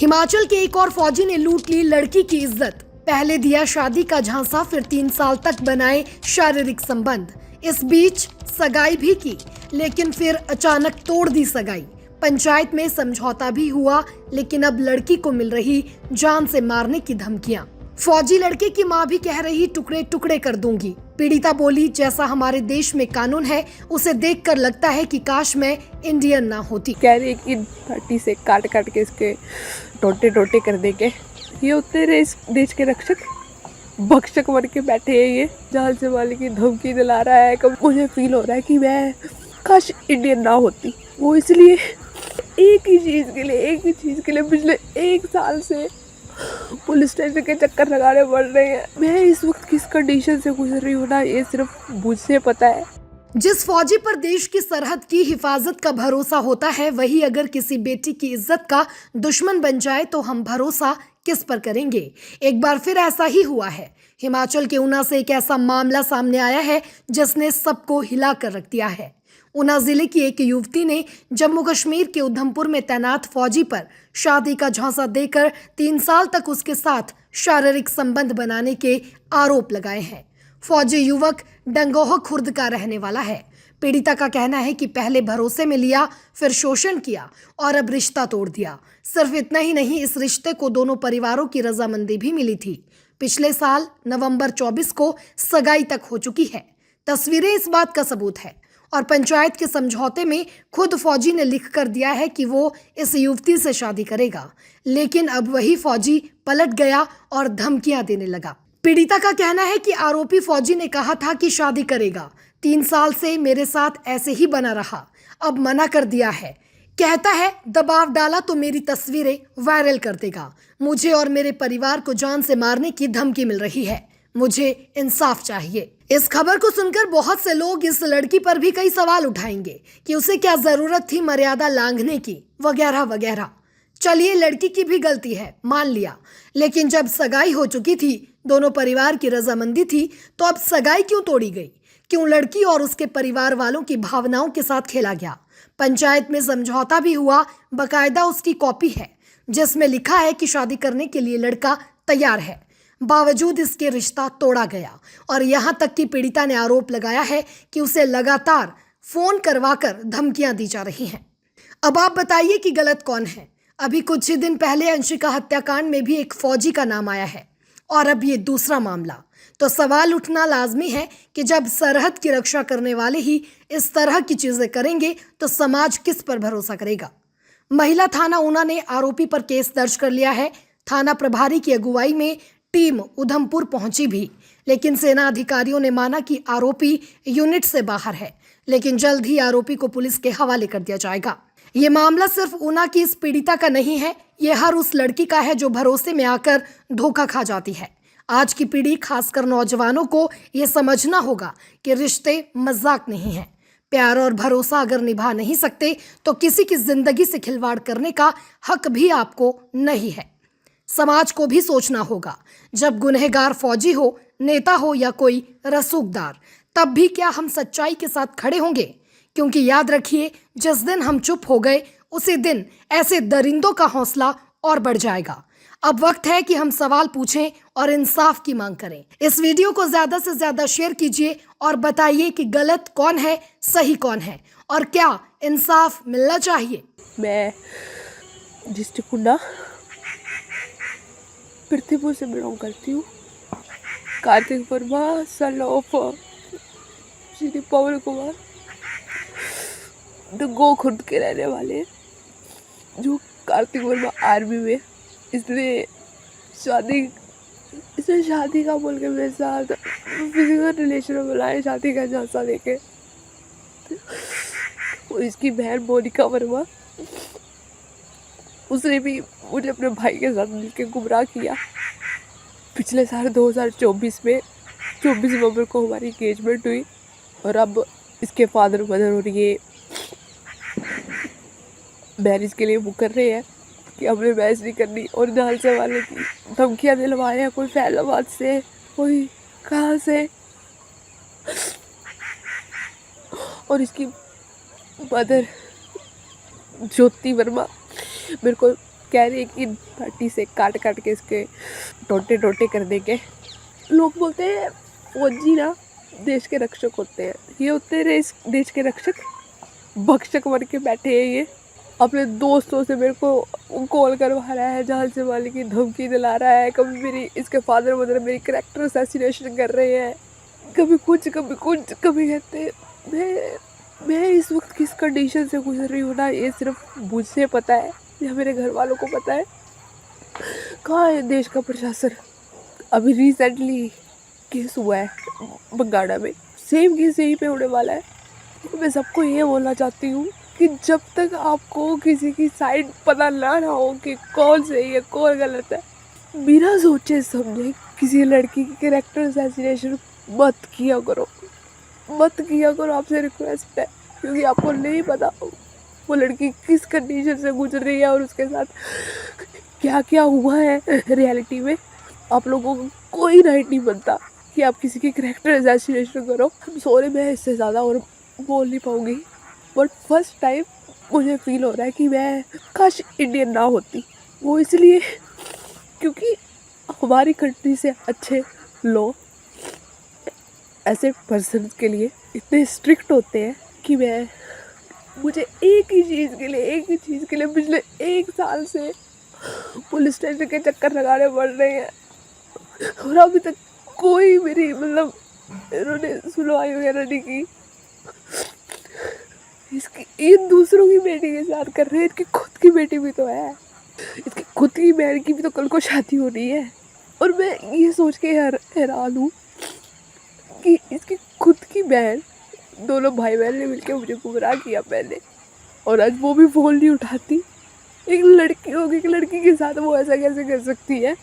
हिमाचल के एक और फौजी ने लूट ली लड़की की इज्जत। पहले दिया शादी का झांसा, फिर 3 साल तक बनाए शारीरिक संबंध। इस बीच सगाई भी की, लेकिन फिर अचानक तोड़ दी सगाई। पंचायत में समझौता भी हुआ, लेकिन अब लड़की को मिल रही जान से मारने की धमकियां। फौजी लड़के की मां भी कह रही टुकड़े टुकड़े कर दूंगी। पीड़िता बोली, जैसा हमारे देश में कानून है उसे देखकर लगता है कि काश मैं इंडियन ना होती। कह रही कि फटी से काट काट के इसके टोटे टोटे कर देंगे। ये उतरे इस देश के रक्षक भक्षक बन के बैठे हैं। ये जान से मारने की धमकी दिला रहा है। कब मुझे फील हो रहा है कि मैं काश इंडियन ना होती। वो इसलिए एक ही चीज़ के लिए पिछले 1 साल से पुलिस स्टेशन के चक्कर लगाने पड़ रहे हैं। मैं इस वक्त किस कंडीशन से गुजर रही हूँ ना, ये सिर्फ मुझसे पता है। जिस फौजी पर देश की सरहद की हिफाजत का भरोसा होता है, वही अगर किसी बेटी की इज्जत का दुश्मन बन जाए तो हम भरोसा किस पर करेंगे। एक बार फिर ऐसा ही हुआ है। हिमाचल के ऊना से एक ऐसा मामला सामने आया है जिसने सबको हिला कर रख दिया है। ऊना जिले की एक युवती ने जम्मू कश्मीर के उधमपुर में तैनात फौजी पर शादी का झांसा देकर 3 साल तक उसके साथ शारीरिक संबंध बनाने के आरोप लगाए हैं। फौजी युवक डंगोह खुर्द का रहने वाला है। पीड़िता का कहना है कि पहले भरोसे में लिया, फिर शोषण किया और अब रिश्ता तोड़ दिया। सिर्फ इतना ही नहीं, इस रिश्ते को दोनों परिवारों की रजामंदी भी मिली थी। पिछले साल नवंबर 24 को सगाई तक हो चुकी है। तस्वीरें इस बात का सबूत है और पंचायत के समझौते में खुद फौजी ने लिख कर दिया है कि वो इस युवती से शादी करेगा। लेकिन अब वही फौजी पलट गया और धमकियां देने लगा। पीड़िता का कहना है कि आरोपी फौजी ने कहा था कि शादी करेगा। 3 साल से मेरे साथ ऐसे ही बना रहा, अब मना कर दिया है। कहता है दबाव डाला तो मेरी तस्वीरें वायरल कर देगा। मुझे और मेरे परिवार को जान से मारने की धमकी मिल रही है। मुझे इंसाफ चाहिए। इस खबर को सुनकर बहुत से लोग इस लड़की पर भी कई सवाल उठाएंगे कि उसे क्या जरूरत थी मर्यादा लांघने की, वगैरह वगैरह। चलिए, लड़की की भी गलती है, मान लिया, लेकिन जब सगाई हो चुकी थी, दोनों परिवार की रजामंदी थी, तो अब सगाई क्यों तोड़ी गई? क्यों लड़की और उसके परिवार वालों की भावनाओं के साथ खेला गया? पंचायत में समझौता भी हुआ, बकायदा उसकी कॉपी है जिसमें लिखा है कि शादी करने के लिए लड़का तैयार है। बावजूद इसके रिश्ता तोड़ा गया और यहाँ तक कि पीड़िता ने आरोप लगाया है कि उसे लगातार फोन करवाकर धमकियां दी जा रही हैं। अब आप बताइए कि गलत कौन है? अभी कुछ ही दिन पहले अंशिका हत्याकांड में भी एक फौजी का नाम आया है और अब ये दूसरा मामला। तो सवाल उठना लाजमी है कि जब सरहद की रक्षा करने वाले ही इस तरह की चीजें करेंगे तो समाज किस पर भरोसा करेगा? महिला थाना ऊना ने आरोपी पर केस दर्ज कर लिया है। थाना प्रभारी की अगुवाई में टीम उधमपुर पहुंची भी, लेकिन सेना अधिकारियों ने माना कि आरोपी यूनिट से बाहर है, लेकिन जल्द ही आरोपी को पुलिस के हवाले कर दिया जाएगा। ये मामला सिर्फ ऊना की इस पीड़िता का नहीं है, ये हर उस लड़की का है जो भरोसे में आकर धोखा खा जाती है। आज की पीढ़ी, खासकर नौजवानों को ये समझना होगा कि रिश्ते मजाक नहीं है। प्यार और भरोसा अगर निभा नहीं सकते तो किसी की जिंदगी से खिलवाड़ करने का हक भी आपको नहीं है। समाज को भी सोचना होगा, जब गुनहगार फौजी हो, नेता हो या कोई रसूखदार, तब भी क्या हम सच्चाई के साथ खड़े होंगे? क्योंकि याद रखिए, जिस दिन हम चुप हो गए उसी दिन ऐसे दरिंदों का हौसला और बढ़ जाएगा। अब वक्त है कि हम सवाल पूछें और इंसाफ की मांग करें। इस वीडियो को ज्यादा से ज्यादा शेयर कीजिए और बताइए कि गलत कौन है, सही कौन है और क्या इंसाफ मिलना चाहिए। मैं डिस्ट्रिक्ट ऊना पृथ्वीपुर से बिलोंग करती हूँ। कार्तिक वर्मा, सन ऑफ श्री पवन कुमार, डंगोह खुर्द के रहने वाले हैं। जो कार्तिक वर्मा आर्मी में, इसने शादी का बोल के मेरे साथ फिजिकल रिलेशन में बुलाए, शादी का झांसा देके। और इसकी बहन मोनिका वर्मा, उसने भी मुझे अपने भाई के साथ मिलकर गुमराह किया। पिछले साल 2024 में 24 नवंबर को हमारी इंगेजमेंट हुई और अब इसके फादर मदर और ये मैरिज के लिए बुक कर रहे हैं कि हमने मैरिज नहीं करनी और जान से वाले की धमकियाँ दिलवा रहे हैं। कोई फैलाबाद से, कोई कहाँ से। और इसकी मदर ज्योति वर्मा मेरे को कह रही है कि लाठी से काट काट के इसके टोटे टोटे कर देंगे। लोग बोलते हैं फौजी ना देश के रक्षक होते हैं, ये होते हैं इस देश के रक्षक, भक्षक बन के बैठे हैं ये। अपने दोस्तों से मेरे को कॉल करवा रहा है, जान से मारने की धमकी दिला रहा है, कभी मेरी इसके फादर मदर मेरी कैरेक्टर असैसिनेशन कर रहे हैं, कभी कुछ कभी कहते मैं इस वक्त किस कंडीशन से गुजर रही हूँ ना, ये सिर्फ मुझे पता है या मेरे घर वालों को पता है। कहाँ है देश का प्रशासन? अभी रिसेंटली केस हुआ है बंगाड़ा में, सेम केस यहीं पे होने वाला है। मैं सबको ये बोलना चाहती हूँ कि जब तक आपको किसी की साइड पता ना हो कि कौन सही है कौन गलत है, बिना सोचे समझे किसी लड़की की कैरेक्टर असैसिनेशन मत किया करो, आपसे रिक्वेस्ट है। क्योंकि आपको नहीं पता वो लड़की किस कंडीशन से गुजर रही है और उसके साथ क्या क्या हुआ है रियलिटी में। आप लोगों को कोई राइट नहीं बनता कि आप किसी की कैरेक्टर असैसिनेशन करो। सॉरी, मैं इससे ज़्यादा और बोल नहीं पाऊँगी, बट फर्स्ट टाइम मुझे फील हो रहा है कि मैं काश इंडियन ना होती। वो इसलिए क्योंकि हमारी कंट्री से अच्छे लोग ऐसे पर्सन के लिए इतने स्ट्रिक्ट होते हैं कि मुझे एक ही चीज़ के लिए पिछले 1 साल से पुलिस स्टेशन के चक्कर लगाने पड़ रहे हैं और अभी तक कोई मेरी इन्होंने सुनवाई वगैरह नहीं की। ये दूसरों की बेटी के साथ कर रहे हैं, इनकी खुद की बेटी भी तो है, इसकी खुद की बहन की भी तो कल को शादी हो रही है। और मैं ये सोच के हैरान हूँ कि इसकी खुद की बहन, दोनों भाई बहन ने मिलकर मुझे गुमराह किया पहले, और आज वो भी फोन नहीं उठाती। एक लड़की होगी, एक लड़की के साथ वो ऐसा कैसे कर सकती है?